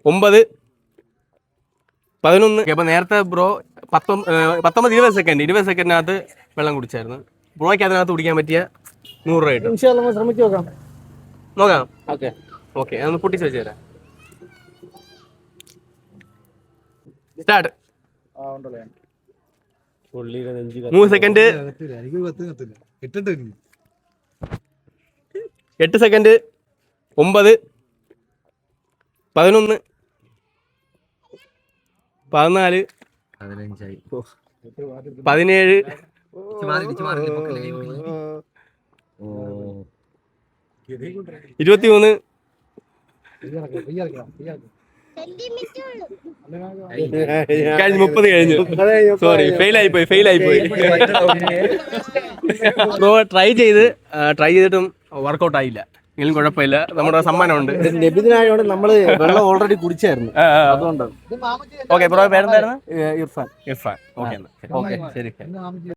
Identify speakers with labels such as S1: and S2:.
S1: 9, 11. അപ്പോൾ നേരത്തെ ബ്രോ 19-20 സെക്കൻഡിനകത്ത് വെള്ളം കുടിച്ചായിരുന്നു. ബ്രോയ്ക്ക് അതിനകത്ത് കുടിക്കാൻ പറ്റിയ 100 രൂപ കിട്ടും.
S2: ശ്രമിച്ചു
S1: നോക്കാം. ഓക്കെ അതൊന്ന് പൊട്ടിച്ച് വെച്ച് തരാം. സ്റ്റാർട്ട്. 3 second, 8 second, 9, 11, 14, 17, 23. കഴിഞ്ഞു 30 കഴിഞ്ഞു. സോറി, ഫെയിൽ ആയിപ്പോയി. ബ്രോ ട്രൈ ചെയ്തിട്ടും വർക്കൗട്ട് ആയില്ല. എങ്കിലും കുഴപ്പമില്ല, നമ്മുടെ സമ്മാനമുണ്ട്.
S2: നബിദിനായോണ്ട് നമ്മള് വെള്ളം ഓൾറെഡി കുടിച്ചായിരുന്നു, അതുകൊണ്ട്.
S1: ഓക്കെ ബ്രോ, പേരെന്തായിരുന്നു?
S2: ഇർഫാൻ.
S1: ഓക്കെ ശരി.